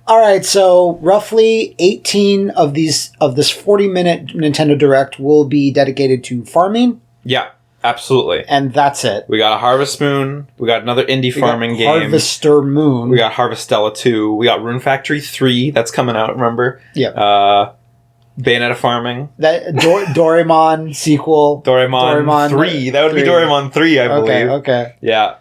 All right, so roughly 18 of this 40-minute Nintendo Direct will be dedicated to farming. Yeah, absolutely. And that's it. We got a Harvest Moon. We got another indie farming game. Harvester Moon. We got Harvestella 2. We got Rune Factory 3. That's coming out, remember? Yeah. Bayonetta farming. That Doraemon sequel. Doraemon 3. That would be Doraemon 3, I believe. Okay. Yeah.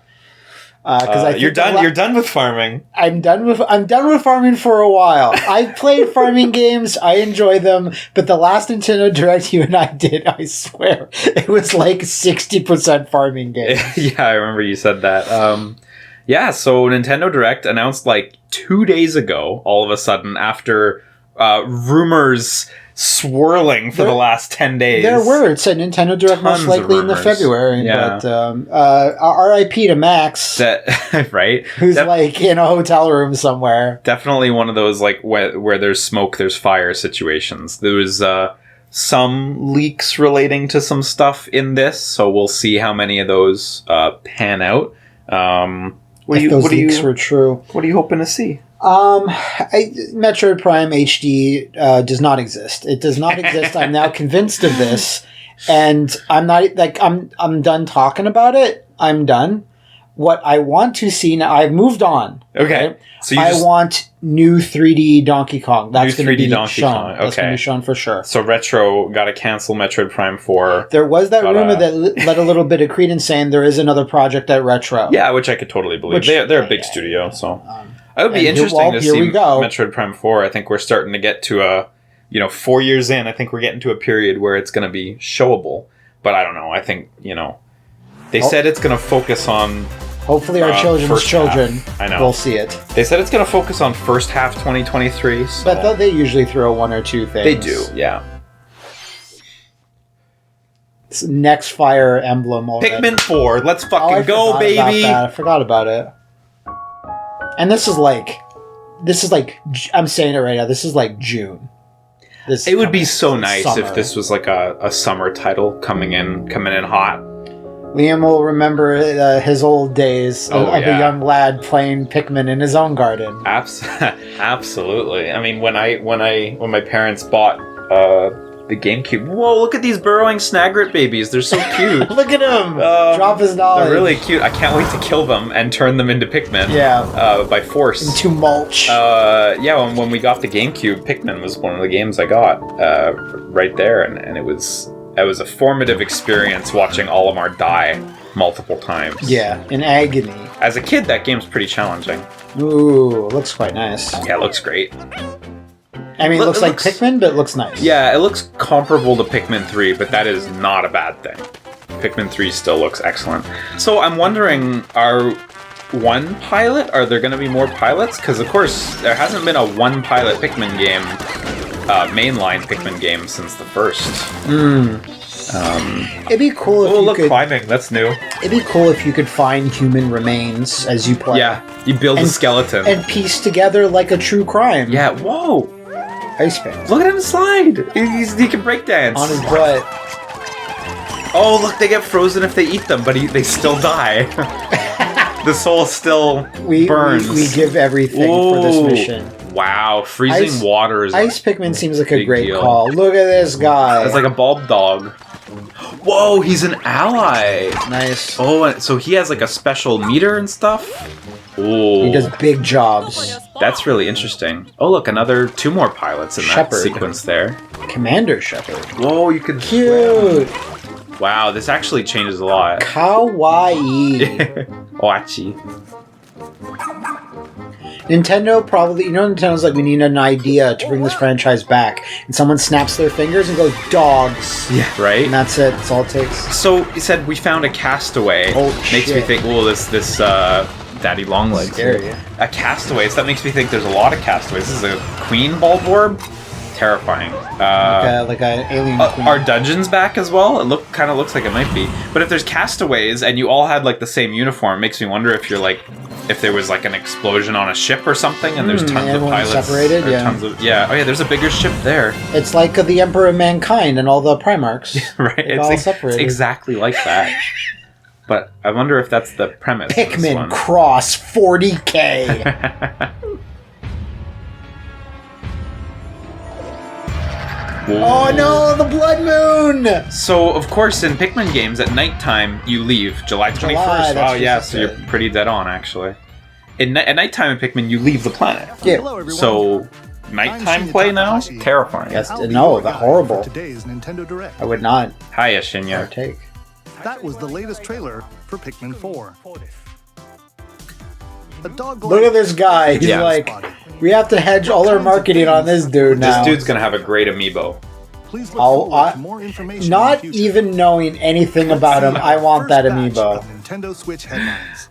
Because you're done. You're done with farming. I'm done with farming for a while. I've played farming games. I enjoy them. But the last Nintendo Direct you and I did, I swear, it was like 60% farming games. Yeah, I remember you said that. Yeah, so Nintendo Direct announced like 2 days ago, all of a sudden, after rumors swirling for the last 10 days. There were. It said Nintendo Direct most likely in the February. Yeah. But R.I.P. to Max. Right? Who's like in a hotel room somewhere. Definitely one of those like where there's smoke, there's fire situations. There was some leaks relating to some stuff in this, so we'll see how many of those pan out. If those leaks were true. What are you hoping to see? Metroid Prime HD does not exist. It does not exist. I'm now convinced of this, and I'm not like I'm done talking about it. I'm done. What I want to see now, I've moved on. Okay, right? so I want new 3D Donkey Kong. That's going to be Donkey shown. Kong. Okay. That's going to be shown for sure. So Retro got to cancel Metroid Prime 4. There was that rumor that let a little bit of credence saying there is another project at Retro. Yeah, which I could totally believe. They're a big studio, so. It would be interesting to see Metroid Prime 4. I think we're starting to get to 4 years in, I think we're getting to a period where it's going to be showable. But I don't know. I think, they said it's going to focus on... Hopefully our children's children will see it. They said it's going to focus on first half 2023. So. But they usually throw one or two things. They do, yeah. It's next Fire Emblem already. Pikmin 4. Let's fucking go, baby! I forgot about it. And this is like, I'm saying it right now, this is like June. It would be so nice if this was like a summer title coming in hot. Liam will remember his old days of a young lad playing Pikmin in his own garden. Absolutely. I mean, when my parents bought the GameCube. Whoa, look at these burrowing Snagret babies. They're so cute. Look at him. Drop his knowledge. They're really cute. I can't wait to kill them and turn them into Pikmin. Yeah. By force. Into mulch. Yeah, when we got the GameCube, Pikmin was one of the games I got right there. And it was a formative experience watching Olimar die multiple times. Yeah, in agony. As a kid, that game's pretty challenging. Ooh, looks quite nice. Yeah, it looks great. I mean, it looks like Pikmin, but it looks nice. Yeah, it looks comparable to Pikmin 3, but that is not a bad thing. Pikmin 3 still looks excellent. So I'm wondering, are there going to be more pilots? Because, of course, there hasn't been a one-pilot Pikmin game, mainline Pikmin game, since the first. It'd be cool if you could... climbing, that's new. It'd be cool if you could find human remains as you play. Yeah, you build a skeleton. And piece together like a true crime. Yeah, whoa! Ice Pants. Look at him slide! He can breakdance. On his butt. Oh, look, they get frozen if they eat them, but they still die. The soul still burns. We give everything for this mission. Wow, freezing water is Ice Pikmin seems like a great call. Look at this guy. It's like a bulb dog. Whoa, he's an ally. Nice. Oh, so he has like a special meter and stuff? Oh. He does big jobs. That's really interesting. Oh, look, two more pilots in that sequence there. Commander Shepard. Whoa, you can... Cute. Wow, this actually changes a lot. Kawaii. Oachi. Nintendo probably... Nintendo's like, we need an idea to bring this franchise back. And someone snaps their fingers and goes, dogs. Yeah, right? And that's it. That's all it takes. So, he said, we found a castaway. Oh, Makes me think, this Daddy Longlegs. Scary. A castaway. So that makes me think there's a lot of castaways. This is a queen Bulborb? Terrifying. Like an alien queen. Are dungeons back as well? It kind of looks like it might be. But if there's castaways and you all had like the same uniform, it makes me wonder if you're like, if there was like an explosion on a ship or something, and there's tons of pilots separated. Yeah. Oh yeah, there's a bigger ship there. It's like the Emperor of Mankind and all the Primarchs. Right. It's all separated. It's exactly like that. But I wonder if that's the premise. Pikmin Cross 40K. Oh no, the blood moon! So, of course, in Pikmin games, at nighttime, you leave. July 21st. that's Oh, yeah, just so you're pretty dead on, actually. At nighttime in Pikmin, you leave the planet. Yeah. So, nighttime play now? Terrifying. Yes, no, the horrible. Today's Nintendo Direct. I would not Hiya, Shinya. partake. That was the latest trailer for Pikmin 4. A dog Look at this guy. He's Yeah. like, we have to hedge all our marketing on this dude now. This dude's gonna have a great amiibo. Please look I'll- forward to more information Not in the future. even knowing anything about him, I want that First batch amiibo. of Nintendo Switch headlines.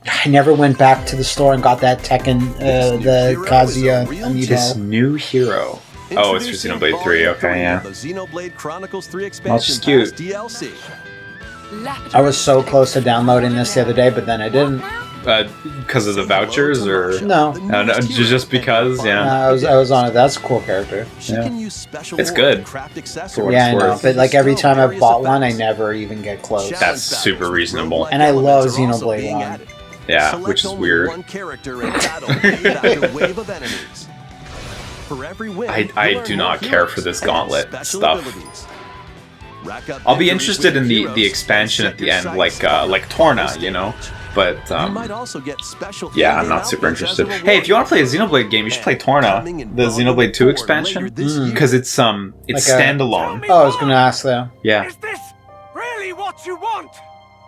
I never went back to the store and got that Tekken, the Kazuya This amiibo. new hero. Oh, it's for Xenoblade 3, okay, yeah. The Xenoblade Chronicles 3 That's expansion cute. pass DLC. I was so close to downloading this the other day, but then I didn't. Because of the vouchers, or No. no, just because, yeah. I was on it. That's a cool character. She Yeah. can use special It's wood good. and craft For what accessories. Yeah, I it's know. worth. But like every time I've bought one, I never even get close. That's super reasonable. And I love Elements are also Xenoblade being 1. added. Yeah, Select which is only weird. one character in battle and back a wave of enemies. For every win, I you learn do more not care heroes for this and gauntlet special stuff. abilities. Rack up I'll be victories interested with in the heroes expansion and at the set end, your like sights Torna, you know. But You might also get special yeah, I'm in-game not super outfits as a interested. Hey, if you want to play a Xenoblade game, you should play Torna, Coming in the Volume Xenoblade 2 4 expansion, later this year. because it's Like a- standalone. Oh, I was gonna ask that. Yeah. Is this really what you want?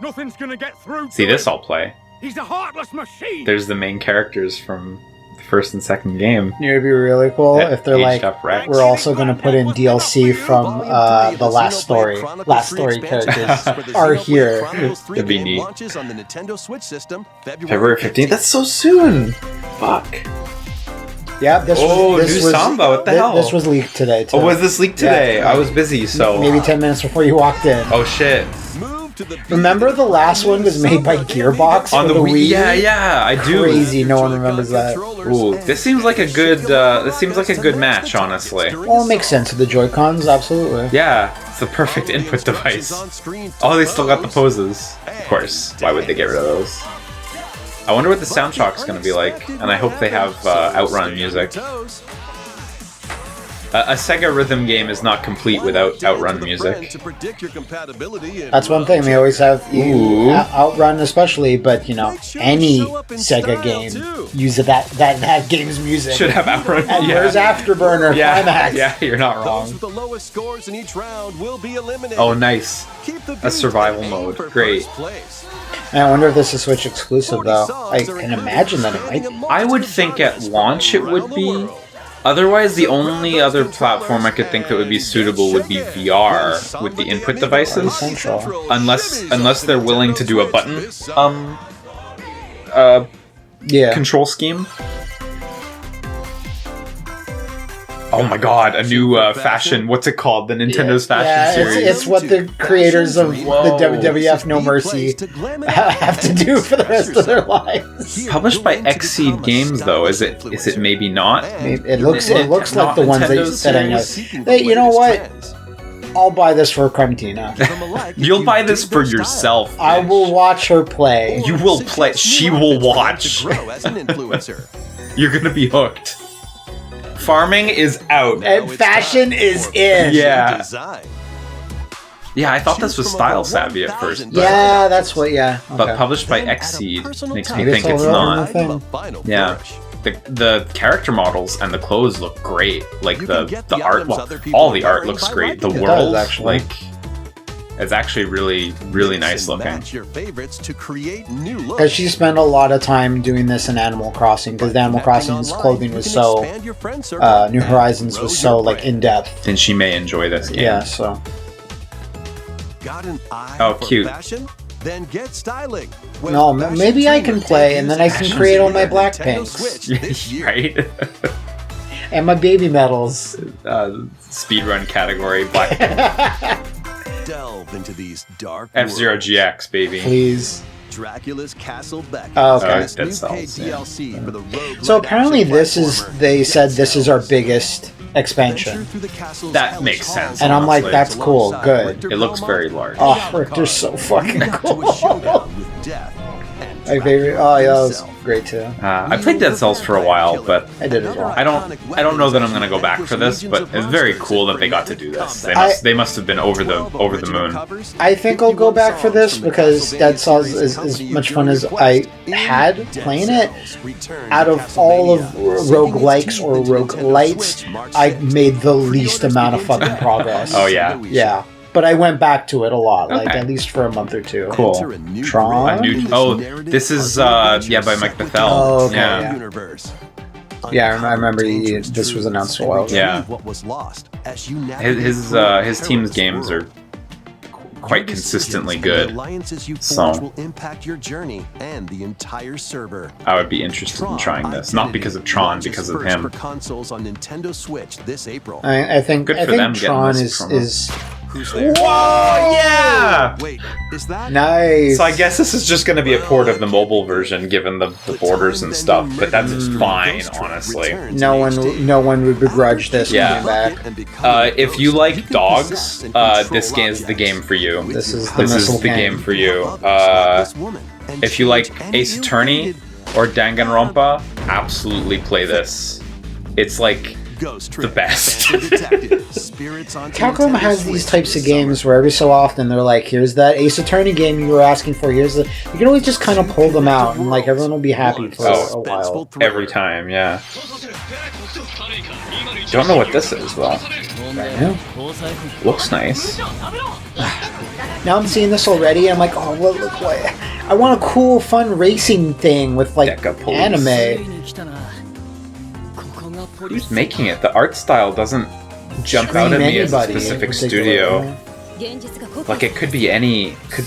Nothing's gonna get through. See, to this him. I'll play. He's a heartless machine. There's the main characters from the first and second game. It'd be really cool Yeah, if they're aged like, up Rex. we're also going to put in DLC from Volume 3 of the last story. Xenoblade Last Chronicles story 3 expansion characters pass for the are Xenoblade here. Chronicles 3 That'd be game neat. launches on the Nintendo Switch system February 15th? That's so soon! Fuck. Yeah, this Oh, was this new was Samba, what the hell? This was leaked today. Too. Oh, was this leaked today? Yeah. I was busy, so... Maybe 10 minutes before you walked in. Oh, shit. Move to the Remember the last one was made by Gearbox On for the the Wii? Wii? Yeah, I do. Crazy, no one remembers that. Ooh, this seems like a good, match, honestly. Well, it makes sense with the Joy-Cons, absolutely. Yeah, it's the perfect input device. Oh, they still got the poses. Of course. Why would they get rid of those? I wonder what the soundtrack's gonna be like, and I hope they have Outrun music. A Sega rhythm game is not complete without Outrun music. That's one thing, they always have Ooh. Outrun especially, but, you know, any Sega game uses that game's music. Should have Outrun. And where's Afterburner? Yeah, Climax? yeah, you're not Those wrong. with the lowest scores in each round will be eliminated. Oh, nice. Keep the A survival beat and aim mode. for Great. first place. And I wonder if this is Switch exclusive, though. I can imagine that it might be. I would think at launch it would be. Otherwise, the only other platform I could think that would be suitable would be VR with the input devices. Central. Unless they're willing to do a button Yeah. control scheme. Oh my god, a new fashion. What's it called? The Nintendo's fashion Yeah, series. it's what the creators of Whoa. the WWF No Mercy have to do for the rest of their lives. Published by Xseed Games, though. Is it maybe not? It looks like the ones Nintendo's that I know. Hey, you know what? I'll buy this for Cremitina. You'll buy this for yourself. I will watch her play. You will play. She will watch. You're gonna be hooked. Farming is out. And fashion is in. Yeah. Yeah, I thought this was Style Savvy at first. But, Yeah, that's what. Yeah. but Okay. published by Xseed makes me Maybe think it's it's all not. over the Yeah. The character models and the clothes look great. Like You can the get the art, items well, other people all the are art wearing looks by great. The liking it. world, It does, actually. like, it's actually really nice looking. Match your favorites to create new looks. Because she spent a lot of time doing this in Animal Crossing. Because Animal Crossing's clothing was so. New Horizons was so like in depth. Then she may enjoy this game. Yeah. So. Got an eye Oh, for cute. fashion? Then get styling. With No, Fashion maybe I Dreamer can play, and then I debuts can create all my on black Nintendo pinks. Switch this year. Right? And my baby medals. Speedrun category, Black Delve into these dark F-Zero worlds. GX, baby. Please. Dracula's Castle Beck. Oh, okay. This Dead new Cells, paid yeah. DLC for the roguelike So apparently action this is. platformer. They said this is our biggest Venture expansion. through the castle's That hellish makes sense. halls And I'm like, honestly. that's cool. alongside Good. Richter It looks Belmont very large. Oh, Richter's so fucking to a cool. showdown with death and My favorite. Oh, yeah. That was great too. I played Dead Cells for a while, but I did as well. I don't know that I'm gonna go back for this, but it's very cool that they got to do this. They must have been over the moon. I think I'll go back for this because Dead Cells is as much fun as I had playing it. Out of all of roguelikes or roguelites, I made the least amount of fucking progress. Oh yeah. Yeah. But I went back to it a lot, like Okay. at least for a month or two. Cool. Tron? This is by Mike Bethel. Oh, okay, yeah. Universe. Yeah, I remember this was announced a while ago. Yeah. What was lost as you His team's games are quite consistently good. The alliances you So- forge will impact your journey and the entire server. I would be interested in trying this, not because of Tron, because of him. For consoles on Nintendo Switch this April. I think Good I for think them getting Tron this promo. is Who's there? Whoa! Yeah. Wait, is that? nice. So I guess this is just going to be a port of the mobile version, given the borders and stuff. But that's fine, honestly. no one would begrudge this Yeah. coming back. If you like dogs, this game is the game for you. This is the This is missile the game. game for you. If you like Ace Attorney or Danganronpa, absolutely play this. It's like the best. Capcom has these types of games where every so often they're like, here's that Ace Attorney game you were asking for. You can always just kind of pull them out and like everyone will be happy for a while. Every time, yeah. Don't know what this is though. Yeah. Looks nice. Now I'm seeing this already and I'm like, oh, look what I want a cool, fun racing thing with like Deca Police. anime. Who's making it? The art style doesn't jump out at me as a specific studio. Like it could be any So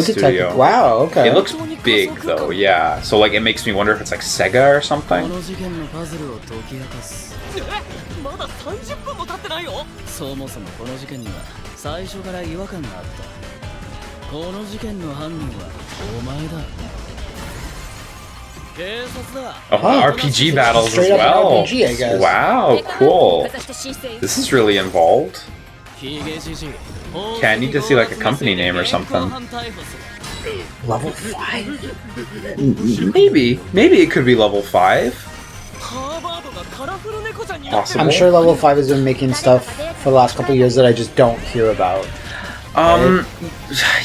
studio. Wow, okay. It looks big though, yeah. So like it makes me wonder if it's like Sega or something. まだ30分も経ってないよ。そもそもこの事件には最初から違和感があった。この事件の犯人はお前だ。警察だ。 Oh, RPG battles as Straight up well. RPG, I guess. Wow, cool. This is really involved. Okay, I need to see like a company name or something. Level 5? Maybe it could be level 5. Possible. I'm sure Level 5 has been making stuff for the last couple of years that I just don't hear about.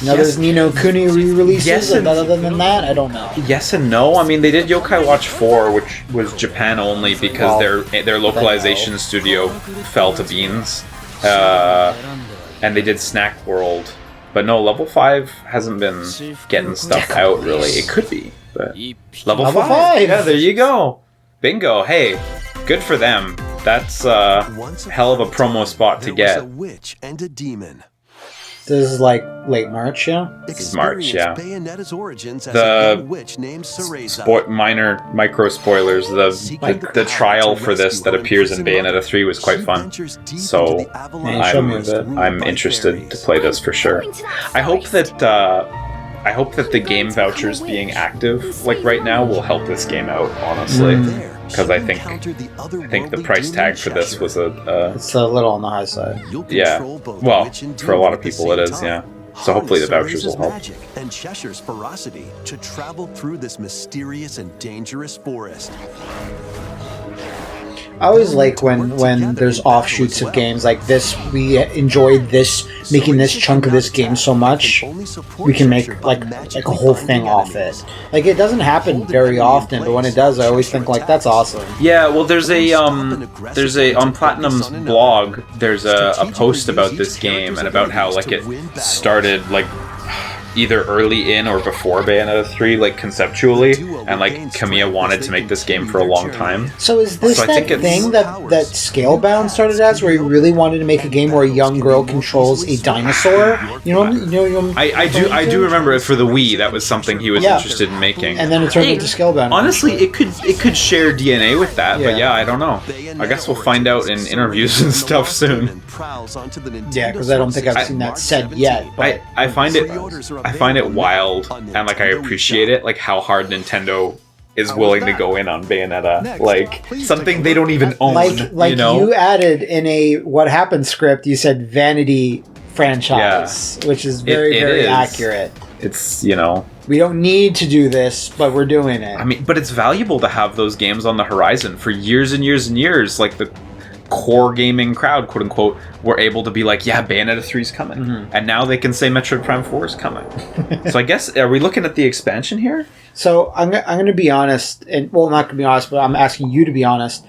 There's Nino Kuni re-releases, Yes, and other than that, I don't know. Yes and no. I mean, they did Yokai Watch 4, which was Japan only because their localization studio fell to beans. And they did Snack World. But no, Level 5 hasn't been getting stuff out, really. It could be, but... Level 5! Yeah, there you go! Bingo! Hey, good for them. That's a hell of a promo spot to get. This is like late March, yeah? This is March, yeah. Bayonetta's origins as The a young witch named Cereza. micro spoilers. The trial for this that appears in Bayonetta 3 was quite fun. So I'm interested to play this for sure. I hope that the game vouchers being active like right now will help this game out, honestly. Because I think the price tag for this was It's a little on the high side. yeah. Well, for a lot of people it is, yeah. So hopefully the vouchers will help. Magic and Cheshire's ferocity to travel through this mysterious and dangerous forest. I always like when there's offshoots of games like this. We enjoyed making this chunk of this game so much, we can make like a whole thing off it. Like it doesn't happen very often, but when it does, I always think like that's awesome. Yeah, well, there's a on Platinum's blog. There's a post about this game and about how like it started like either early in or before Bayonetta 3, like conceptually, and like Kamiya wanted to make this game for a long time. So is this that thing that Scalebound started as, where he really wanted to make a game where a young girl controls a dinosaur? I do remember it for the Wii. That was something he was interested in making. And then it turned into Scalebound. Honestly, it could share DNA with that, but yeah, I don't know. I guess we'll find out in interviews and stuff soon. Yeah, because I don't think I've seen that said yet. But I find it wild, and like I appreciate it, like how hard Nintendo is willing to go in on Bayonetta, like something they don't even own. Like you added in a What Happened script, you said Vanity franchise, which is very accurate. It's We don't need to do this, but we're doing it. I mean, but it's valuable to have those games on the horizon for years and years and years. Like the core gaming crowd, quote unquote, were able to be like, yeah, Bayonetta 3's coming. Mm-hmm. And now they can say Metroid Prime 4 is coming. So I guess, are we looking at the expansion here? So I'm going to be honest, and well, not going to be honest, but I'm asking you to be honest.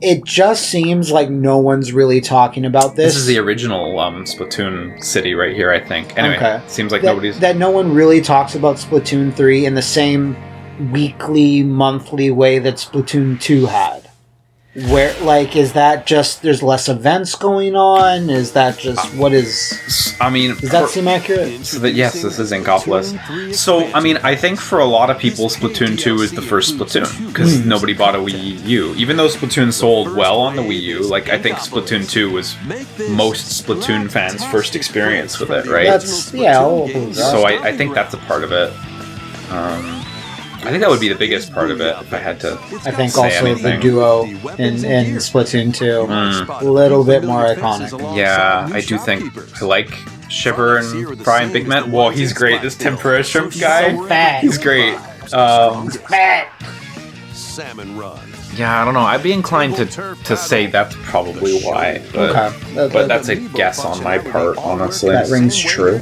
It just seems like no one's really talking about this. This is the original Splatoon city right here, I think. Anyway, okay. Seems like nobody's... That no one really talks about Splatoon 3 in the same weekly, monthly way that Splatoon 2 had. Where, like, is that just there's less events going on? Is that just what is? I mean, does that seem accurate? So that, yes, this is Inkopolis. So, I mean, I think for a lot of people, Splatoon 2 is the first Splatoon because nobody bought a Wii U. Even though Splatoon sold well on the Wii U, like I think Splatoon 2 was most Splatoon fans' first experience with it, right? That's yeah. So I think that's a part of it. I think that would be the biggest part of it if I had to. I think say also anything. the duo in Splatoon 2 a little bit more iconic. Yeah, I do think I like Shiver and Fry and Big Man. Whoa, he's great. This tempura shrimp guy, so fat. He's great. Fat. Salmon Run. Yeah, I don't know. I'd be inclined to say that's probably why, but, Okay. but that's a guess on my part, honestly. That rings true.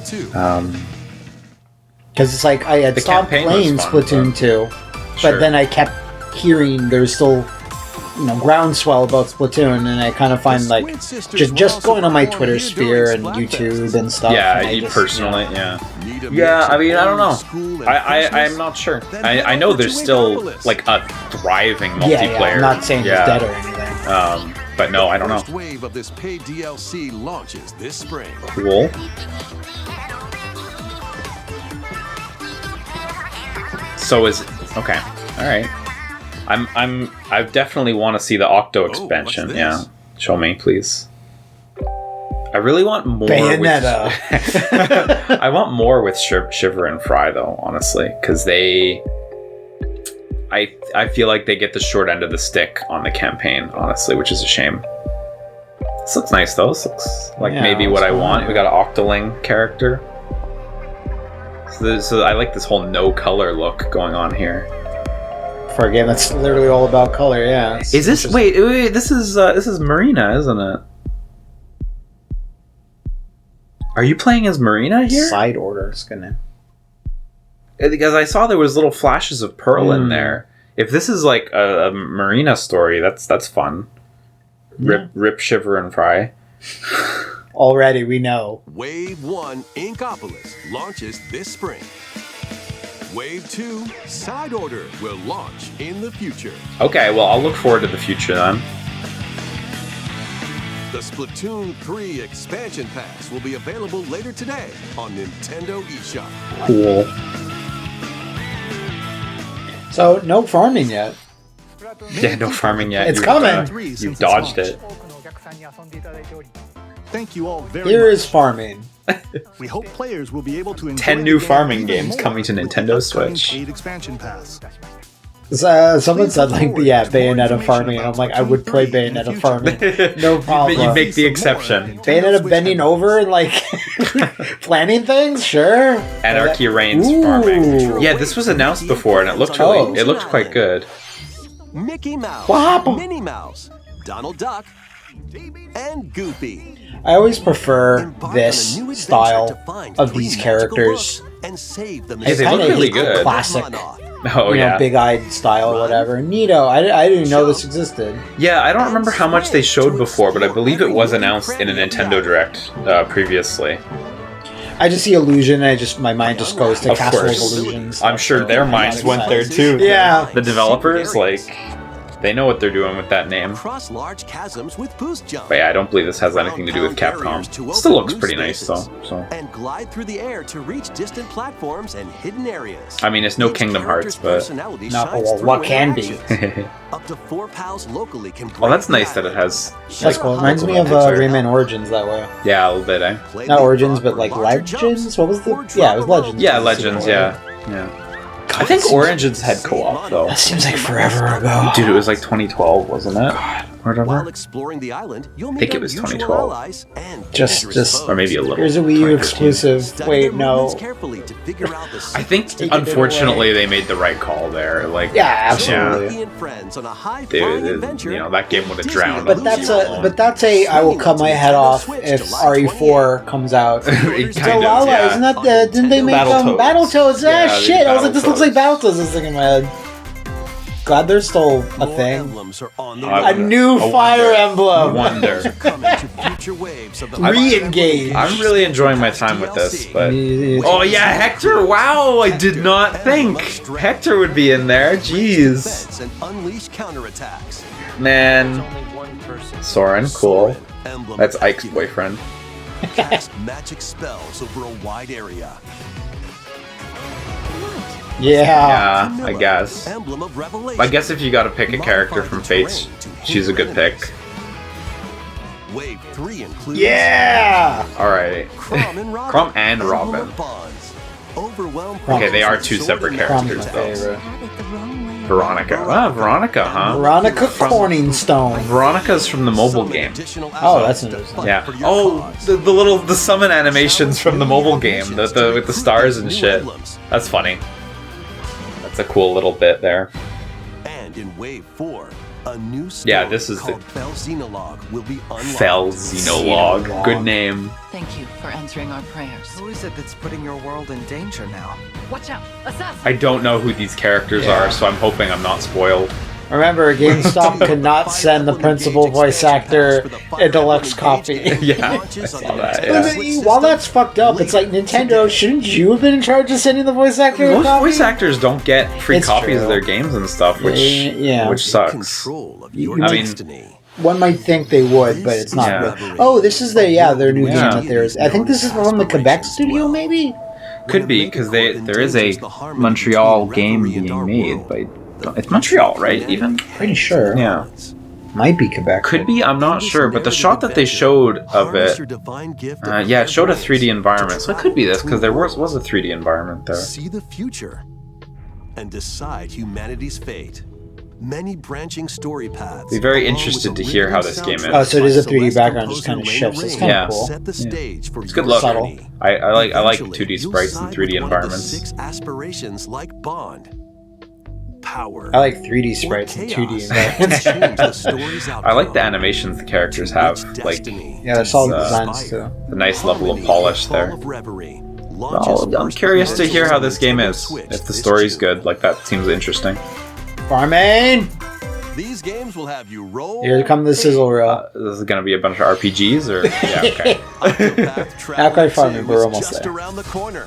Because it's like I had stopped playing Splatoon 2, but then I kept hearing there's still, groundswell about Splatoon, and I kind of find like just going on my Twitter sphere and YouTube and stuff. Yeah, and you personally, yeah. Yeah, I mean, I don't know. I'm not sure. I know there's still like a thriving multiplayer. Yeah, I'm not saying it's dead or anything. But no, I don't know. First wave of this paid DLC launches this spring. Cool. So is okay. All right. I definitely want to see the Octo expansion. Yeah, show me, please. I really want more. Bayonetta. I want more with Shiver and Fry, though. Honestly, because I feel like they get the short end of the stick on the campaign. Honestly, which is a shame. This looks nice, though. This looks like maybe what I want. We got an Octoling character. So I like this whole no color look going on here. For a game that's literally all about color, yeah. Is this wait? This is Marina, isn't it? Are you playing as Marina here? Side order is gonna. Because I saw there was little flashes of Pearl in there. If this is like a Marina story, that's fun. Rip, Shiver, and Fry. Already, we know. Wave 1 Inkopolis launches this spring. Wave 2 Side Order will launch in the future. Okay, well, I'll look forward to the future then. The Splatoon 3 expansion pass will be available later today on Nintendo eShop. Cool. So, no farming yet. Yeah, no farming yet. It's coming. You've dodged it. Thank you all very Here much. is farming. We hope players will be able to enjoy 10 new the game farming even games more coming to with Nintendo the upcoming Switch. paid expansion pass. Someone said like, Bayonetta farming. And I'm like, I would play Bayonetta farming. No problem. You make the exception. Bayonetta bending over and like planning things, sure. Anarchy Reigns farming. Yeah, this was announced before, and it looked quite good. Mickey Mouse, What happened? Minnie Mouse, Donald Duck, and Goofy. I always prefer this Embark on a new style adventure to find of three these magical characters. books and save the Hey, they Kinda look really hate the good. classic, Oh, yeah. big-eyed style or whatever. Neato. I didn't even know this existed. Yeah, I don't remember how much they showed before, but I believe it was announced in a Nintendo Direct previously. I just see Illusion, and my mind just goes to Of Castle course. of Illusions. I'm sure their minds went there too. Yeah. The developers, they know what they're doing with that name. Cross large chasms with boost jump. But yeah, I don't believe this has anything to do with Capcom. Still looks pretty nice though. So And glide through the air to reach distant platforms and hidden areas. I mean, it's no Each Kingdom character's Hearts, but personality No, shines well, through what in can be? action. Up to 4 pals locally can well, that's break nice that it has. That's cool. It reminds me of Rayman Origins that way. Yeah, a little bit, eh? Play Not the Origins, frog but like for larger Legends? jumps What was the... or Yeah, it was drop Legends. Yeah, Legends. Yeah. I think Origins had co-op though. That seems like forever ago. Dude, it was like 2012, wasn't it? whatever. While exploring the island, you'll meet think it was unusual 2012. allies and Just- dangerous just- foes. Or maybe a little. Here's a Wii U 2013. exclusive. Study Wait, their no. movements carefully to figure out the I think, Taking it unfortunately, away. they made the right call there. Like, Yeah, absolutely. Mickey and friends on a they, high-flying adventure. you know, that game would have Disney drowned. But that's a I will cut my head off if RE4 comes out. It So kind of, Lala, yeah. isn't that didn't they make Battletoads. Battletoads? Yeah, Ah, they shit! did I was like, this looks like Battletoads. Battletoads. I was thinking in my head. Glad there's still a More thing. emblems are on the I A way. new A Fire wonder. Emblem. Wonder. Coming to future waves of the Re-engage. I'm really enjoying my time with this, but... Yeah. Oh yeah, Hector! Wow, I did not think Hector would be in there. Jeez, Defense and unleash counterattacks. man. Soren, cool. Emblem That's Ike's Vacuum. boyfriend. Cast magic spells over a wide area. Yeah. Yeah, I guess. Emblem of Revelation. I guess if you got to pick a character Modify from the Fates, terrain to she's a good pick. Wave 3 includes Yeah. All right. Crom and Robin. Crom and Emblem Robin. of Bonds. Overwhelm Okay, they are players two with separate sword and Crom's characters, my magic though. favorite. Veronica. Ah, Veronica, huh? Veronica Corningstone. Veronica's from the mobile Summon game. additional Oh, that's allies to interesting. fight Yeah. for your Oh, cause. the summon animations from the mobile game, the with the stars and shit. That's funny. That's a cool little bit there. And in Wave 4, a new story Yeah, this is called Fel Xenologue will be unlocked. Fel Xenologue. Xenologue. Good name. Thank you for answering our prayers. Who is it that's putting your world in danger now? Watch out! Assassin! I don't know who these characters Yeah. are, so I'm hoping I'm not spoiled. Remember, GameStop could not send the principal voice actor a deluxe copy. Yeah, I saw that, yeah. But then, while that's fucked up, it's like Nintendo. Shouldn't you have been in charge of sending the voice actor a Most copy? voice actors don't get free It's copies true. of their games and stuff, which Yeah. which sucks. Control of your I mean- destiny. One might think they would, but it's not. Yeah. Really. Oh, this is their new Yeah. game that there is. I think this is from the Quebec studio, maybe. Could be because there is a Montreal game being made, but it's Montreal, right? Even Pretty sure. yeah, Might be Quebec. could be. I'm not sure, but the shot that they showed of it, yeah, it showed a 3D environment, so it could be this because there was a 3D environment there. See the future and decide humanity's fate. Many branching story paths. Be very along interested with a to hear how rhythmic this game is. Oh, so it is a by 3D Celeste background, just composer kind of Lena shifts. It's Raine kind Yeah. of cool. Set the stage for It's good your look. Subtle. journey. I like Eventually, 2D you'll sprites and side 3D with one of the environments. 6 aspirations like Bond. Power. I like 3D or sprites and 2D chaos. environments. Change the story's I like the outcome. animations the characters have, Each like destiny Yeah, they're solid Uh, designs too. the nice level of Harmony, polish Fall there. of Reverie, Well, launches I'm first curious to hear how on this game Nintendo is. Switch If the this story's June. good, like that seems interesting. Farming! These games will have you roll. Here come the sizzle reel. This is gonna be a bunch of RPGs, or yeah, okay. Octopath Traveler Not quite farming, 2 but we're is almost just there. around the corner.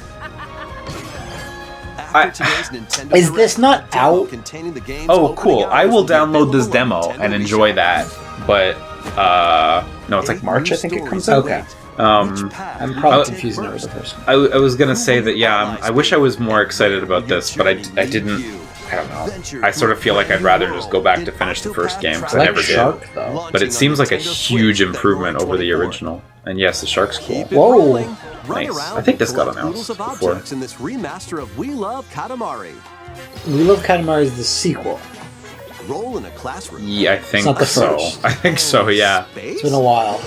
I- After today's Nintendo Is this Direct, not a demo out? containing the game's Oh, opening cool! I hours will be download this available on demo Nintendo and enjoy eShop. that. But no, it's like March, I think it comes out. Okay. Um, I'm probably I- confusing it with the first one. I was gonna say that I wish I was more excited about this, but I didn't. I don't know. I sort of feel like I'd rather just go back to finish the first game because I I like never did. Shark though. But it seems like a huge improvement over the original. And yes, the shark's cool. Keep it Whoa. rolling. Run Nice. around I think this and got collect announced oodles of before. objects in this remaster of We Love Katamari. We Love Katamari is the sequel. Roll in a classroom. Yeah, I think not the so. first. I think so. Yeah, It's been a while.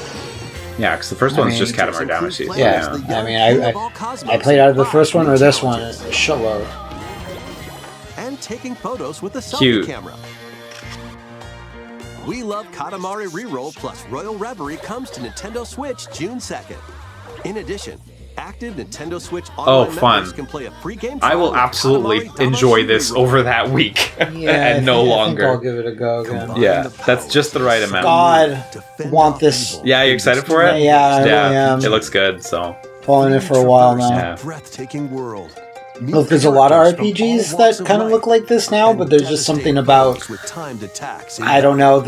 yeah. Because the first I one's mean- just Katamari Damacy. Yeah, I mean, I played out of the first one or this one a shitload. And taking photos with the selfie Cute. camera. We Love Katamari Reroll plus Royal Reverie comes to Nintendo Switch June 2nd. In addition, active Nintendo Switch online fun. members can play a free game I trial will with absolutely Katamari enjoy Damacy this Reroll. over that week Yeah, and I no think- I think I'll longer. give it a go again. Yeah, that's just the right amount. God, Defend want off this. evil. Yeah, you excited for it? Yeah, I really am. It looks good. So Following it for a while now. Yeah. Breathtaking world. Look, there's a lot of RPGs that kind of look like this now, but there's just something about, I don't know,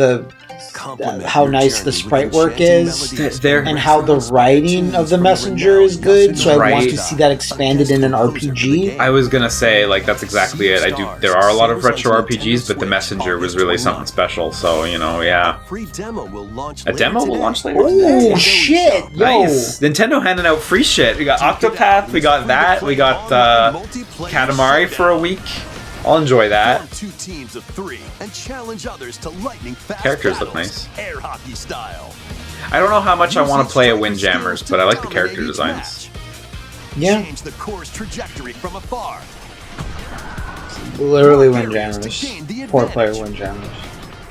how nice the sprite work is, They're- and how the writing of the messenger is good, so I want to see that expanded in an RPG. I was gonna say, like, that's exactly it. There are a lot of retro RPGs, but the messenger was really something special. So yeah. A demo will launch later. Oh, shit! Yo! Nice. Nintendo handing out free shit. We got Octopath, we got that, we got Katamari for a week. I'll enjoy that. Form 2 teams of 3 and challenge others to lightning fast Characters look battles, nice. air hockey style. I don't know how much I want Use to play a striker Windjammers, skills but to I like the dominate character each designs. match. Yeah. Change the course trajectory from afar. Literally Barriers to Windjammers. gain the 4-player advantage. Windjammers.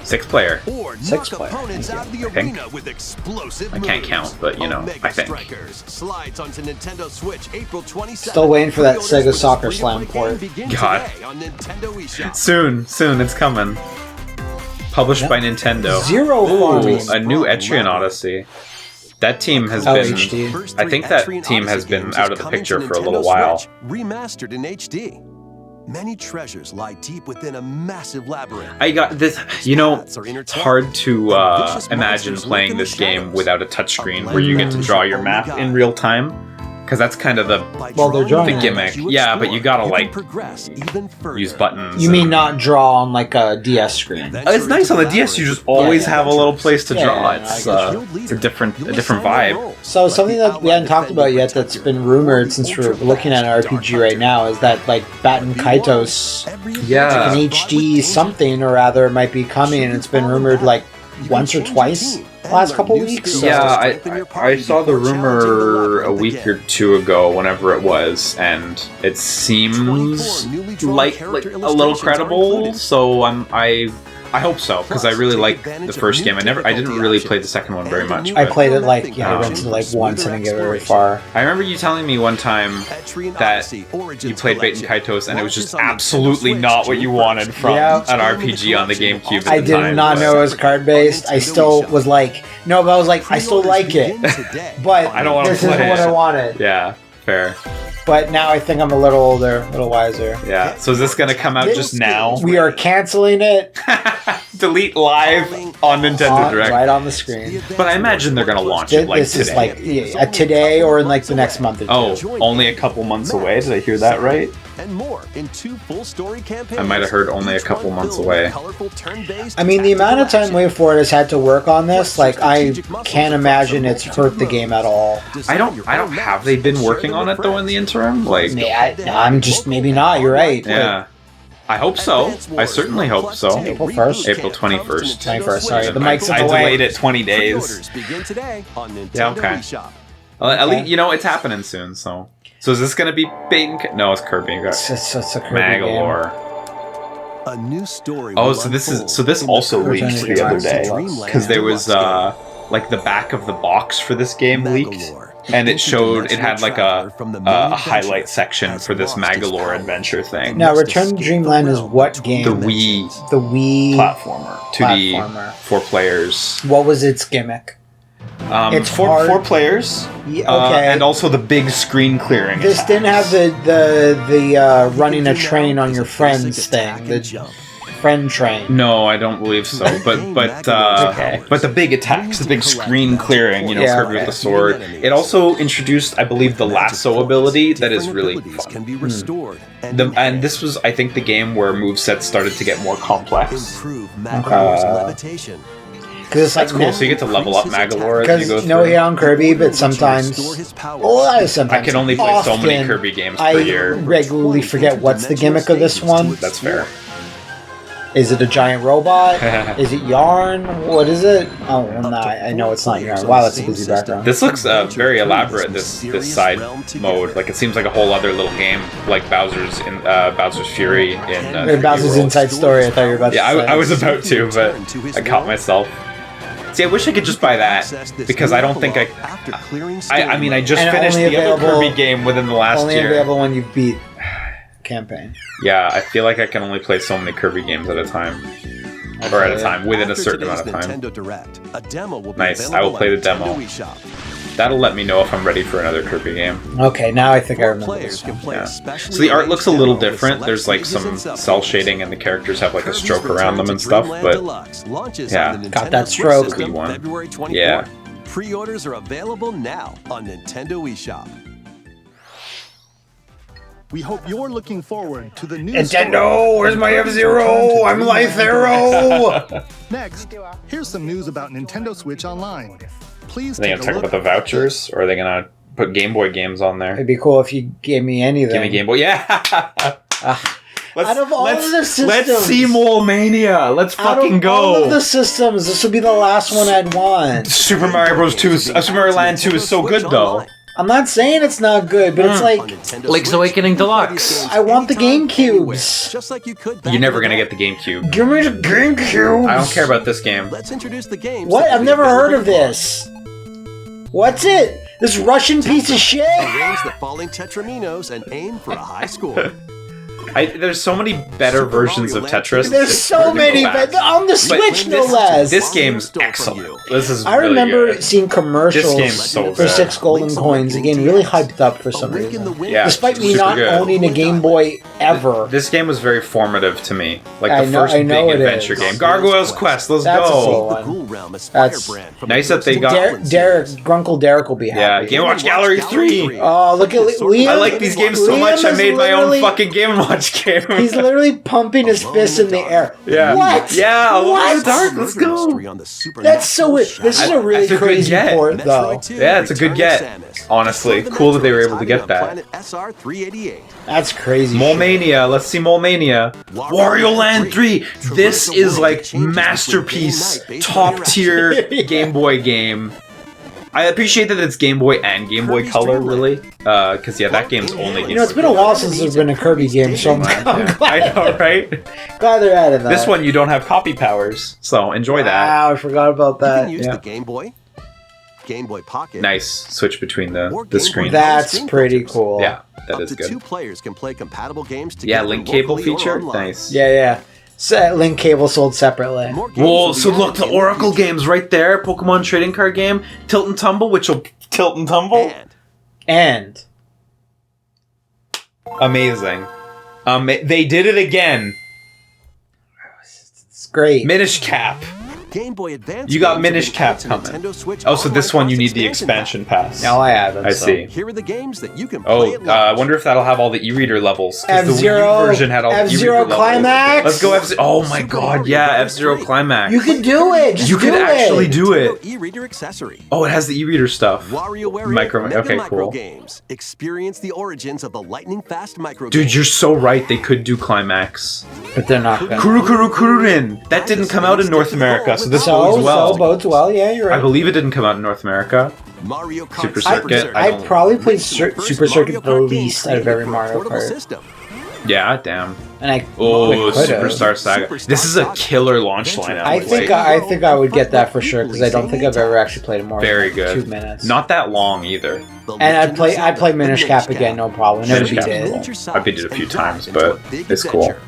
6-player. Or Six knock player, opponents out of the I think. arena with explosive I can't moves. count, but, you know, Omega I think. Strikers slides onto Nintendo Switch April 27th. Still waiting for that Pre-orders Sega for this Soccer free-to-play Slam port. game begin God. today on Nintendo eShop. Soon, it's coming. Published by Nintendo. Zero farming. A new Etrian Odyssey. That team has Oh, been... HD. First I three think that Etrian team has Odyssey been games out is of the coming picture to for a little Nintendo while. Switch, remastered in HD. Many treasures lie deep within a massive labyrinth. I got this. You know, it's hard to imagine playing this game without a touchscreen where you get to draw your map in real time, because that's kind of the Well, they're drawing the gimmick. Yeah, but you gotta like use buttons. You mean not draw on like a DS screen? It's nice on the DS. You just always yeah. have a little place to Yeah, draw. yeah, It's a different vibe. So something that we hadn't talked about yet that's been rumored since we're looking at an RPG right now is that like Baten Kaitos, Yeah. like an HD something or rather might be coming, and it's been rumored like once or twice the last couple weeks. So. Yeah, I saw the rumor a week or two ago, whenever it was, and it seems like a little credible. So I hope so, because I really like the first game. I didn't really play the second one very much. I but played it like I rented it like once and didn't get very far. I remember you telling me one time that you played Baten Kaitos and it was just absolutely not what you wanted from Yeah. an RPG on the GameCube. I at the time, did not but know it was card based. I still was like, no, but I was like, I still like it, but I don't wanna this isn't play what it. I wanted. Yeah, fair. But now I think I'm a little older, a little wiser. Yeah. So is this gonna come out just now? We are canceling it Delete live on Nintendo Direct. right on the screen. But I imagine they're gonna launch it like This is today. like today or in like the next month or two. Oh, only a couple months away? Did I hear that right? And more in 2 full story campaigns. I might have heard only a couple months away. I mean, the amount of time Wave Forward has had to work on this, like I can't imagine it's hurt the game at all. I don't. Have they been working on it though in the interim? Like, Yeah, I'm just maybe not. You're right. yeah. I hope so. I certainly hope so. April 1st? April 21st. 21st, sorry. The mic's in I the way. delayed it 20 days. Pre-orders begin today on Nintendo Yeah, okay. eShop. Well, at Okay. least, you know, it's happening soon, so. So is this gonna be Baten? No, it's Kirby. You got It's a Kirby game. Magalore. A new story. Oh, will so this unfold is this in the also Kirby leaked the Dreamland other day Dreamland because there was Deluxe like the back of the box for this game leaked, Magalore, and it showed it had like traveler from the main a adventure, highlight section has for this lost his Magalore power. adventure thing. Now, Return to Dreamland is what game? The Wii The Wii platformer, 2D, platformer. 4 players. What was its gimmick? It's four hard- 4 players. Yeah, okay. And also the big screen clearing. This didn't have the running a train on your friends attack thing. and The jump. friend train. No, I don't believe so. But Okay. but the big attacks, the big screen clearing, you know, Yeah, Kirby okay. with the sword. It also introduced, I believe, the lasso ability that is really Abilities fun. can be restored And this was, I think, the game where movesets started to get more complex. improve Magalore's levitation. Because it's like That's cool. So you get to level up Magalore as you go because no through. hate on Kirby, but sometimes. Restore his powers. Well, sometimes. I can only play so many often, Kirby games per I year. regularly forget what's the gimmick of this one. That's fair. Is it a giant robot? Is it yarn? What is it? Oh, well, no, I know it's not yarn. Wow, that's a busy background. This looks very elaborate. This side mode, like it seems like a whole other little game, like Bowser's Fury in. Bowser's 3D World. Inside Story. I thought you were about to Yeah, say. I was about to, but I caught myself. See, I wish I could just buy that because I don't think I mean, I just And finished only the other available- Kirby game within the last Only year. available when you beat campaign. Yeah, I feel like I can only play so many Kirby games at a time, or at a time within a After certain today's amount of time. Nintendo Direct, a demo will be Nice, available I will play on the demo. Nintendo eShop. That'll let me know if I'm ready for another Kirby game. Okay, now I think I 4 remember players this can one. play Yeah. a specially So the art looks a arranged little demo with different. select There's like stages some and submodes. cell shading, and the characters have like a Kirby's stroke Return around them to and stuff. Dreamland But Deluxe launches yeah. on the Got Nintendo that Switch stroke. system One. February 24th. Yeah. Pre-orders are available now on Nintendo eShop. We hope you're looking forward to the new Nintendo, where's my F-Zero? I'm Life Arrow! Next, here's some news about Nintendo Switch Online. Please are they take gonna a talk look. about the vouchers, or are they gonna put Game Boy games on there? It'd be cool if you gave me anything. Give me Game Boy. Yeah. Out of all of the systems, let's see Mole Mania. Let's fucking go. All of the systems, this would be the last one I'd want. Super Mario Bros. 2 Super Mario Land 2 is so good though. I'm not saying it's not good, but it's like Link's Awakening Deluxe. I want the GameCubes. Just like you could. You're never gonna get the GameCube. Give me the GameCube. I don't care about this game. Let's introduce the games. What? I've never heard of this. What's it? This Russian piece of shit? Arrange the falling tetraminos and aim for a high score. There's so many better versions of Tetris. There's so many, but on the Switch, no less. This game's excellent. This is. I remember really good. seeing commercials This game's so for good. 6 golden coins. Again, really hyped up for some reason. Yeah, Despite me super not good. owning a Game Boy ever. This game was very formative to me. Like I the know- first I know big it adventure is. game. Gargoyle's Quest, let's That's a go. full one. That's Nice that they got. Grunkle Derek will be Yeah, happy. Game Watch Gallery 3. Oh, look at Liam. I like these games so Liam much, I is made my own literally- fucking Game Watch game. He's literally pumping his fist in the air. Yeah. What? Yeah, Alone in What? the Dark, let's go. That's so weird. This is a really That's a good crazy get. port, though. Yeah, it's a good get. Honestly, cool that they were able to get that. That's crazy. Mole shit. Mania, let's see Mole Mania. Wario Land 3. This is like masterpiece, top tier Game Boy game. I appreciate that it's Game Boy and Game Boy Color, really. Because, yeah, that game's only Game You know, it's Boy been a while since there's been a Kirby game, so I'm Yeah, glad. I know, right? Glad they're adding that. This one, you don't have copy powers, so enjoy that. Wow, I forgot about You that. can use Yeah. the Game Boy, Game Boy Pocket. Nice switch between the screens. That's pretty cool. Yeah, that Up is to good. 2 players can play compatible games together. Yeah, link cable locally or feature. online. Nice. Yeah. Link cable sold separately. More games Whoa, will be so added look, the in the Oracle future. games right there. Pokemon trading card game. Tilt and Tumble, which will tilt and tumble. And And Amazing. They did it again. it's great. Minish Cap. Game Boy Advance. You got games Minish have been Cap added to coming. Nintendo Switch Oh, so this Online one you Plus need the expansion pass. Now I have it. I so. see. Here are the games that you can play Oh, at I launch. wonder if that'll have all the e-reader levels. 'Cause the Wii F-Zero U version had all the F-Zero e-reader levels. Climax. Let's go F-Zero. Oh my Super god, Mario yeah, Bros. F-Zero 3. Climax. You can do it. Just You do can actually it. do it. E-reader accessory. Oh, it has the e-reader stuff. WarioWare Micro- Mega okay, Micro cool. Games. Experience the origins of the lightning fast micro Dude, games. you're so right. They could do Climax. But they're not gonna. Kururin. That didn't come out in North America, so this bodes well. So bodes well. Yeah, you're I right. believe it didn't come out in North America. Mario Kart Super Circuit. I I don't- probably played Racing the first Super Circuit Mario the Kart game least out of every created for a Mario portable Kart, system. Yeah, damn. and I Oh, could've. Superstar Saga. This is a killer launch lineup. I think I think I would get that for sure because I don't think I've ever actually played it more Very than like good. 2 minutes. Not that long either. The And Legend of I'd play Zelda, Minish the Cap again, no problem. Never Minish beat Cap is it. cool. I beat it a few And times, dive into but a big it's cool. adventure.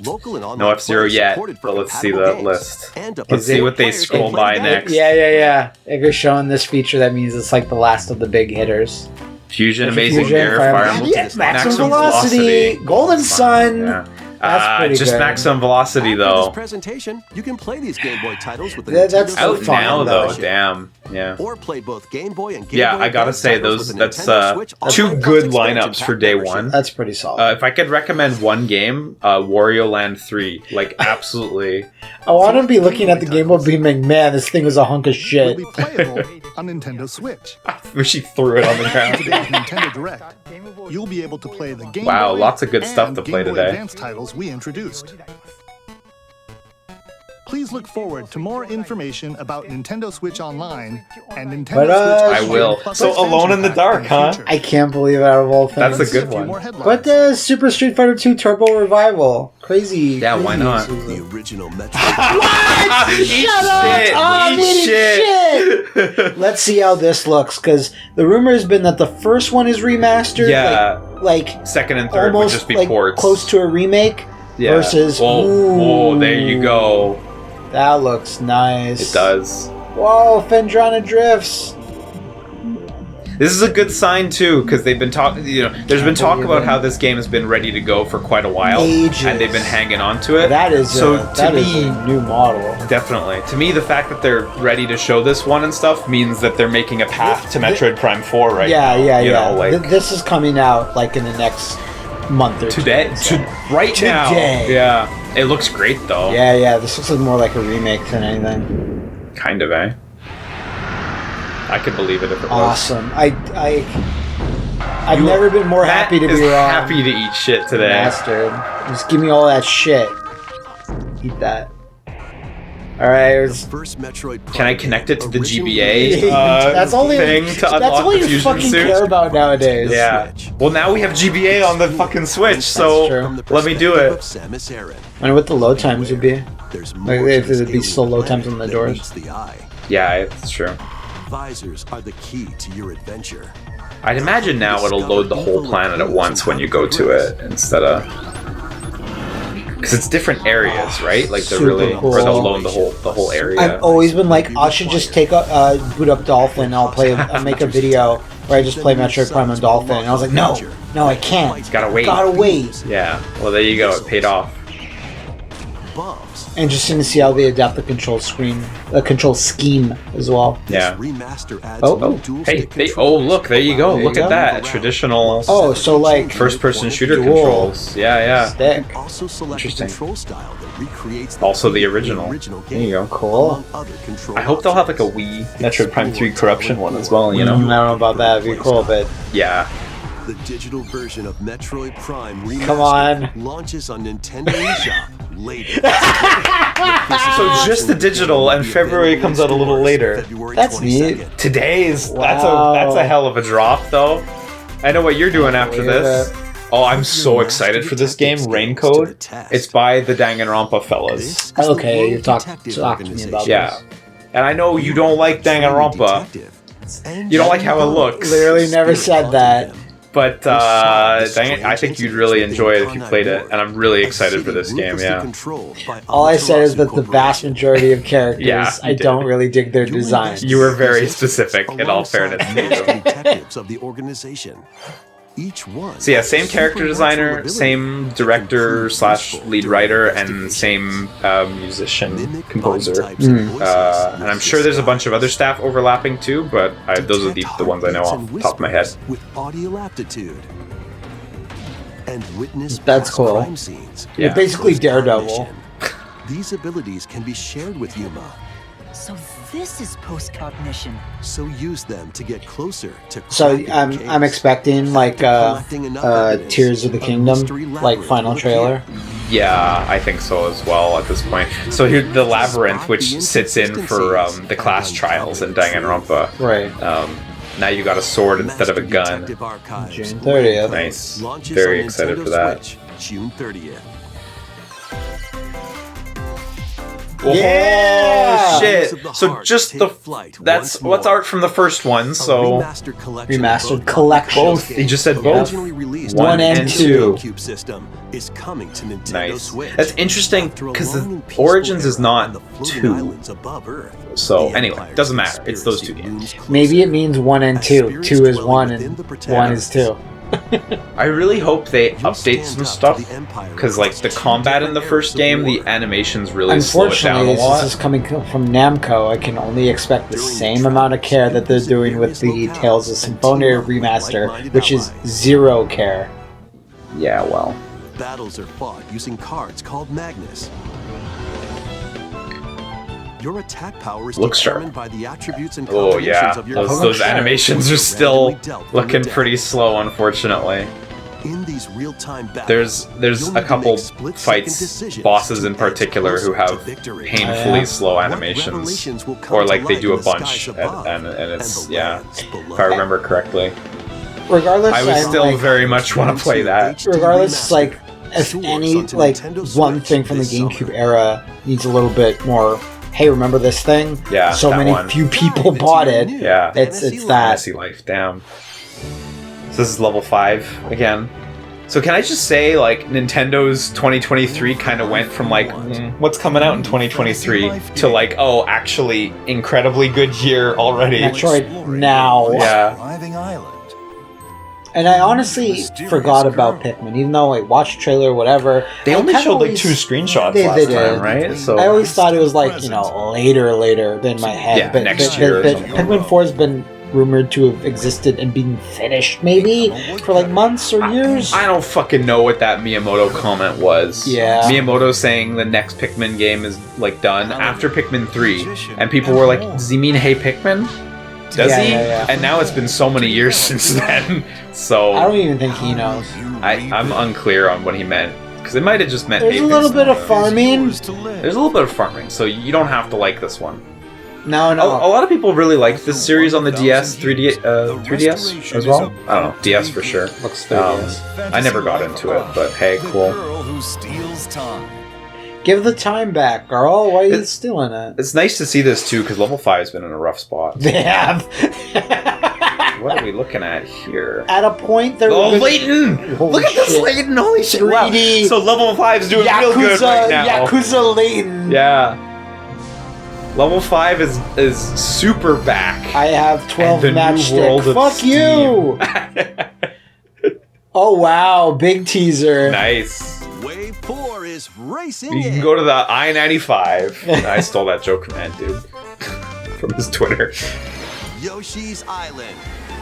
Local and online No F-Zero players yet, supported for but let's see compatible the games. list. And up Let's to see four what they players can scroll play by together. next. Yeah. If you're showing this feature, that means it's like the last of the big hitters. Fusion, Amazing Fusion, Air, Fire Fire Emblem. Emblem. Yeah, Maximum Velocity, Golden Sun. Yeah. That's pretty just good. Maximum Velocity, After though. this presentation, you can play these Game Boy titles with the That's Nintendo so Out Switch fun, now, Online though. membership. Damn. Yeah. Or play both Game Boy and Game Yeah, Boy I gotta Advance say, titles with the that's Nintendo Switch two Online good Plus expansion lineups for pack day membership. one. That's pretty solid. If I could recommend one game, Wario Land 3. Like, absolutely. I want to be looking at the Game Boy being like, man, this thing was a hunk of will shit. be playable on Nintendo Switch. I wish he threw it on the ground. Today's Nintendo Direct, you'll be able to play the Game Wow, Boy lots of good stuff and to play Game Boy today. Advance titles we introduced. Please look forward to more information about Nintendo Switch Online and Nintendo But, Switch I Online will. Plus So expansion Alone in the pack Dark, the huh? future. I can't believe it out of all things. That's a Just good few one. more headlines. But Super Street Fighter 2 Turbo Revival. Crazy. Yeah, why crazy not? exclusive. The original Metroid. Shut up! Shit, Oh, I'm eat eating shit! Let's see how this looks, because the rumor has been that the first one is remastered. Yeah. Like Second and third would almost just be like ports. close to a remake. Yeah. Versus. Whoa, there you go. That looks nice. It does. Whoa, Fendrana drifts. This is a good sign too, because they've been talking. There's been talk about how this game has been ready to go for quite a while, Ages. and they've been hanging on to it. That is so a, to that is me. a new model. Definitely. To me, the fact that they're ready to show this one and stuff means that they're making a path to Metroid Prime 4 right now. Yeah. You know, like This is coming out like in the next month or today, two. right now. Today. Yeah. It looks great though. Yeah. This looks like more like a remake than anything. Kind of, eh? I could believe it if it was. Awesome. I've never been more Matt happy to is be wrong. happy to eat shit today. Bastard. Just give me all that shit. Eat that. Alright, First Metroid Can I Prime connect it to the originally GBA released that's all thing to that's unlock all the you fusion fucking suit? care about nowadays. Yeah. Well, now we have GBA on the fucking Switch, so true. from the let me do perspective it. of Samus Aran. I wonder what the load times would be. There's Like, more if to this it would be alien slow load times planet on the than doors. meets the eye. Yeah, it's true. Visors are the key to your adventure. I'd imagine now it'll load the whole planet at once when you go to it instead of... Because it's different areas, right? Like they're Super really... cool. Or they'll load the whole area. I've always been like, I should just take boot up Dolphin and I'll make a video where I just play Metroid Prime on Dolphin. And I was like, no, I can't. Gotta wait. Gotta wait. Yeah. Well, there you go. It paid off. Bumps. Interesting to see how they adapt the control scheme as well. Yeah. Remaster adds Oh, new dual Hey, stick they... control. Oh, look. There you go. There you Look at go. that. Traditional Oh, so like first-person shooter Dual. controls. Yeah. stick. Also select a Interesting. control style that recreates Also the game original. game, There you go. Cool. among other control I hope they'll have like a options. Wii Metroid Prime 3 Corruption one as well, you I know? don't know about that. It'd be cool, but Yeah. The digital version of Metroid Prime Remastered Come on. launches on Nintendo eShop later. So just the digital, and February comes out a little later. That's neat. Today's Wow. that's a hell of a drop though. I know what you're doing after this. Oh, I'm so excited for this game, Raincode. It's by the Danganronpa fellas. Okay, you talked to me about Yeah. And I know you don't like Danganronpa. You don't like how it looks. Literally never said that. But I think you'd really enjoy it if you played it, and I'm really excited for this game, yeah. All I said is that the vast majority of characters, Yeah, you I did. don't really dig their designs. You were very specific, in all fairness to you. detectives of the organization. Each one. So yeah, same character designer, same director / lead writer, and same musician composer. And I'm sure there's a bunch of other staff overlapping too, but those are the ones I know off the top of my head. With audio aptitude. And witness That's past cool. crime scenes. Yeah. You're basically Daredevil. These abilities can be shared with Yuma, So this is post-cognition. so use them to get closer to So cracking the I'm case. expecting like Collecting enough evidence, Tears of the a Kingdom, mystery like labyrinth final will trailer. appear. Yeah, I think so as well at this point. So here, the Labyrinth, which sits in for the class trials in Danganronpa. Right. Now you got a sword instead of a gun. Detective Archives. June 30th. Nice. Launches Very on excited Nintendo for that. Switch, June 30th. Yeah! Oh shit! So just that's what's art from the first one. So Remastered collection. both. He just said both. Originally released One on the and two. GameCube system is coming to Nintendo Nice. Switch. That's interesting After a because long the and peaceful Origins is era not on the floating 2. islands above Earth, So the anyway, Empire's doesn't matter. It's those two conspiracy games. looms Maybe closer. it means 1 and 2. 2 is 1 and 1 is 2. I really hope they You update stand some up stuff to the Empire because, like, the across combat two in the different first eras of game, the war. animations really slow it down a Unfortunately, lot. since this is coming from Namco, I can only expect the same amount of care that they're doing with the Tales of Symphonia remaster, which is 0 care. Yeah, well, Battles are fought using cards called Magnus. Your attack power is Looks sharp. determined by the attributes and oh combinations yeah, of your those opponent. animations are still looking pretty slow, unfortunately. In these real-time battles, There's you'll a need to couple make split-second fights, decisions bosses to in edge particular, who closer have to victory. painfully Yeah. slow What animations, revelations will come or to like they light do in a the bunch, skies above and it's the yeah. lands below? If I remember correctly, Regardless, I would I'm still like, very much want to play that. regardless, like, if any, like, one thing from the GameCube era needs a little bit more, hey, remember this thing? Yeah, So that many one. few people bought it. Yeah, It's that. Fantasy Life, damn. So this is level 5 again. So can I just say, like, Nintendo's 2023 kind of went from, like, what's coming out in 2023 to, like, oh, actually, incredibly good year already. Metroid now. Yeah. Thriving island. And I honestly forgot about Pikmin, even though I watched the trailer or whatever. They I only kinda showed, like, always- 2 screenshots They last did. time, right? So I always thought it was like, you know, later in my head. Yeah, but, next but, year or but something. Pikmin 4 has been rumored to have existed and been finished maybe for like months or years. I don't fucking know what that Miyamoto comment was. Yeah. Miyamoto saying the next Pikmin game is, like, done after Pikmin 3. And people were like, does he mean Hey Pikmin? Does Yeah, he? yeah, yeah. And now it's been so many years since then. So I don't even think he knows. I'm unclear on what he meant. Because it might have just meant There's a Apex. little bit of farming. There's a little bit of farming, so you don't have to like this one. No. A lot of people really like this series on the DS, 3DS as well. I don't know, DS for sure. Looks 3DS. I never got into it, but hey, cool. Give the time back, girl. Why are you stealing it? It's nice to see this too, because level 5's been in a rough spot. They have. What are we looking at here? At a point, there. Oh, Layton! Look at this Layton! Holy shit! Wow. 3D. So level 5's doing real good right now. Yakuza Layton. Yeah. Level 5 is super back. I have 12 And the new world matchstick. of Fuck you! Oh wow, big teaser. Nice. Wave 4 is racing You can in. go to the I-95. I stole that joke from that dude. From his Twitter. Yoshi's Island.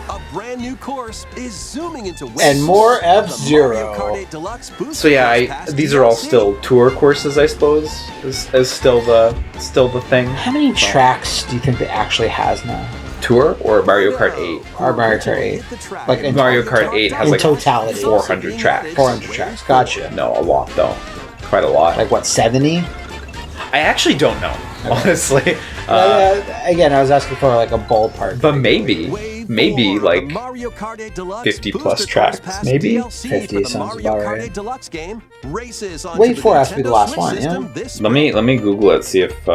A brand new course is zooming into And more of the Mario F-Zero. Kart 8 Deluxe Booster So yeah, Pass these are all DLC. still tour courses, I suppose. Is still the thing. How many tracks do you think it actually has now? Tour or Mario Kart 8? Or Mario Kart 8? Like in, Mario Kart 8 has in like totality. 400 tracks. 400 tracks. Gotcha. No, a lot though. Quite a lot. Like what, 70? I actually don't know, honestly. Again, I was asking for like a ballpark. But maybe like Mario Kart 8 Deluxe 50 plus Booster tracks, Course Pass maybe? DLC 50 for the sounds Mario about Kart right. 8 Deluxe game races onto Wave the 4 has to be the Nintendo last Switch one, yeah? system this let me Google it, see if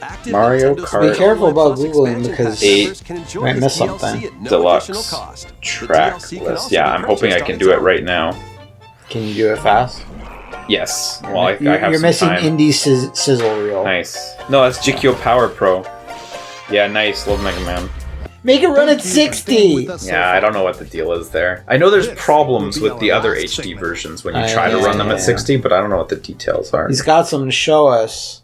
Active Mario Nintendo Kart- Switch Be careful about Plus Googling expansion because pack you members can enjoy might this miss DLC something. at no Deluxe additional cost. The track DLC can list. also Yeah, be I'm hoping I purchased can on do its it own. right now. Can you do it fast? Yes. Well, I have You're some missing time. indie sizzle reel. Nice. No, that's GQ Power Pro. Yeah, nice. Love Mega Man. Make it run at Thank you for staying with 60! us so Yeah, I far. don't know what the deal is there. I know there's This problems will be with the our other last HD segment. versions when you try to run them yeah. at 60, but I don't know what the details are. He's got something to show us.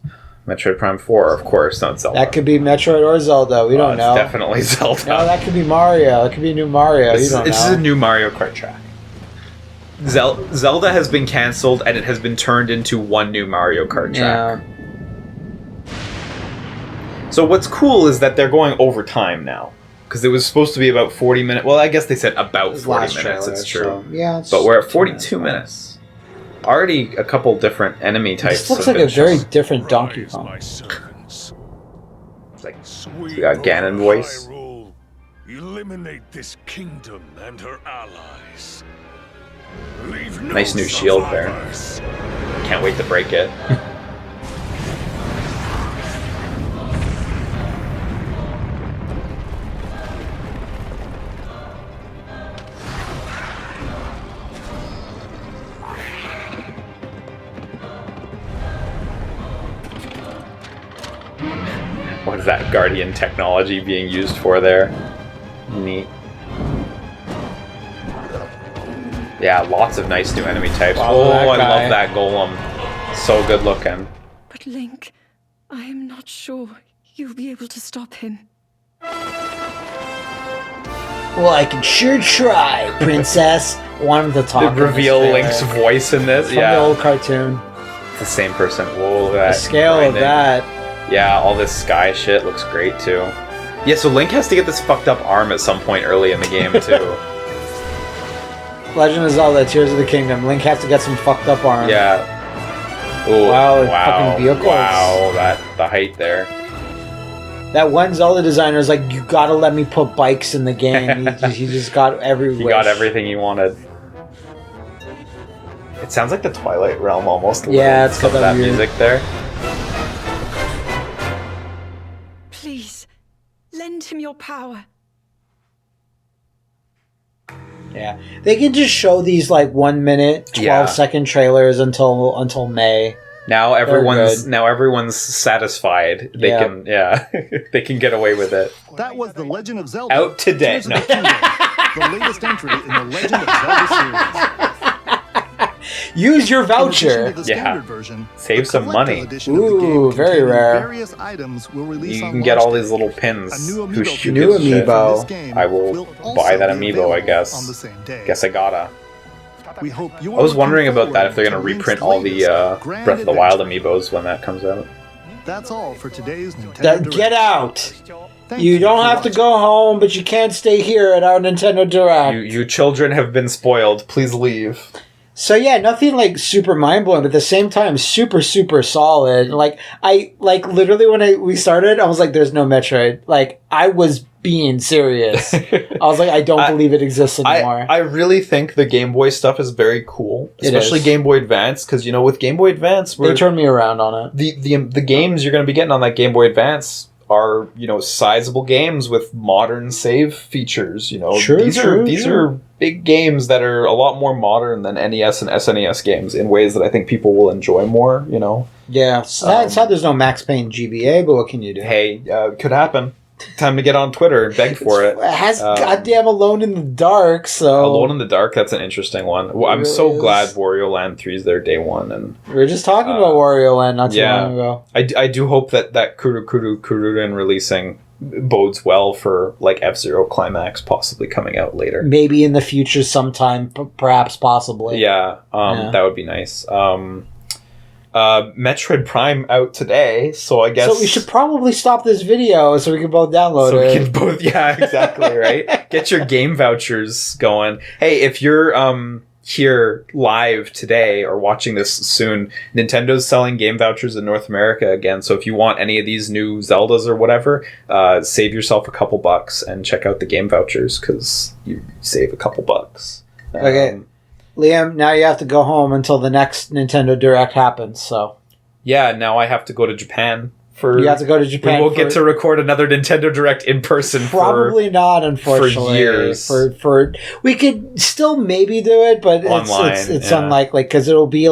Metroid Prime 4, of course, not Zelda. That could be Metroid or Zelda. We don't it's know. definitely Zelda. No, that could be Mario. It could be new Mario. This You don't is know. a new Mario Kart track. Zelda has been cancelled and it has been turned into one new Mario Kart track. Yeah. So what's cool is that they're going over time now. Because it was supposed to be about 40 minutes. Well, I guess they said about 40 Last minutes, trailer, it's true. so, yeah, it's But we're at 2 42 minutes. Already a couple different enemy types. This looks have like a been very shown. different Donkey Rise, Kong. my servants. It's like, Sweet we got Ganon voice. Hyrule, eliminate this kingdom and her allies. Leave no Nice new shield there. survivors. Can't wait to break it. What is that Guardian technology being used for there? Neat. Yeah, lots of nice new enemy types. Follow Oh, that I guy. love that golem. So good looking. But Link, I am not sure you'll be able to stop him. Well, I can sure try, princess. Want him to talk. The in this reveal trailer. Link's voice in this. From Yeah, the old cartoon. it's the same person. Whoa, that The scale of grinding. that. Yeah, all this sky shit looks great too. Yeah, so Link has to get this fucked up arm at some point early in the game too. Legend of Zelda: Tears of the Kingdom. Link has to get some fucked up arm. Yeah. Ooh, Wow, wow, fucking vehicles. wow, the height there. That one Zelda designer is like, you gotta let me put bikes in the game. He just got every He wish. got everything he wanted. It sounds like the Twilight Realm almost. a Yeah, little, it's some got of that that weird- music there. Please, lend him your power. Yeah, they can just show these like 1 minute, 12-second trailers until May. Now good. everyone's satisfied. They Yeah. can they can get away with it. That was The Legend of Zelda. Out today. Tears of the Kingdom, the latest entry in the Legend of Zelda series. Use your In addition voucher. to the Yeah. standard version, Save the some collector's money. edition of the game Ooh, very containing rare. Various items will release You on can get launch all day. these little A pins new who amiibo shoot New this shit. amiibo. from this game I will also buy that be amiibo, I available guess. on the same day. Guess I gotta. We hope you're I was wondering looking about that if they're forward gonna to reprint Link's all the latest grand Breath of the Wild adventure. amiibos when that comes out. That's all for today's Nintendo Then Direct. get out. You don't have to go home, but you can't stay here at our Nintendo Direct. You children have been spoiled. Please leave. So yeah, nothing like super mind blowing, but at the same time, super super solid. Like literally when we started, I was like, "There's no Metroid." Like I was being serious. I was like, "I don't believe it exists anymore." I really think the Game Boy stuff is very cool, especially Game Boy Advance, because with Game Boy Advance, they turned me around on it. The games you're going to be getting on that Game Boy Advance are sizable games with modern save features. These are big games that are a lot more modern than NES and SNES games in ways that I think people will enjoy more. Yeah, sad there's no Max Payne GBA, but what can you do? Hey, could happen. Time to get on Twitter and beg for it. It has goddamn Alone in the Dark, so... Alone in the Dark, that's an interesting one. Well, I'm so glad Wario Land 3 is there day one. And we were just talking about Wario Land not too long ago. I do hope that Kururin releasing bodes well for F-Zero Climax possibly coming out later. Maybe in the future sometime, perhaps, possibly. Yeah, that would be nice. Metroid Prime out today, so I guess... So we should probably stop this video so we can both download it. We can both, yeah, exactly, right? Get your game vouchers going. Hey, if you're here live today or watching this soon, Nintendo's selling game vouchers in North America again, so if you want any of these new Zeldas or whatever, save yourself a couple bucks and check out the game vouchers, because you save a couple bucks. Okay. Liam, now you have to go home until the next Nintendo Direct happens, so... Yeah, now I have to go to Japan for... You have to go to Japan. We won't get to record another Nintendo Direct in person Probably not, unfortunately. For years. For we could still maybe do it, but it's unlikely, because it'll be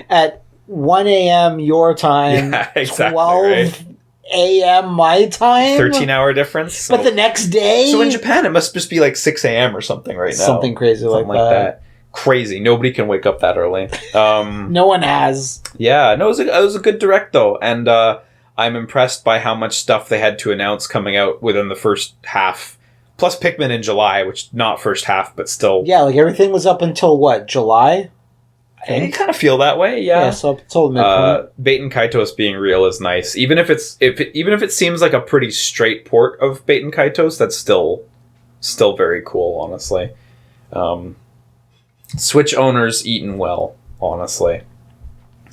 at 1 a.m. your time, 12 a.m. my time. 13-hour difference. So. But the next day... So in Japan, it must just be 6 a.m. or something right now. Something crazy like that. Crazy. Nobody can wake up that early. No one has. Yeah, no, it was a good Direct, though. And I'm impressed by how much stuff they had to announce coming out within the first half. Plus Pikmin in July, which not first half, but still... Yeah, everything was up until, July? I kind of feel that way, yeah. Yeah, so up until midpoint. Baten Kaitos being real is nice. Even if it seems like a pretty straight port of Baten Kaitos, that's still very cool, honestly. Switch owners eaten well, honestly.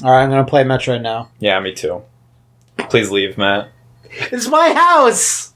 Alright, I'm gonna play Metroid now. Yeah, me too. Please leave, Matt. It's my house!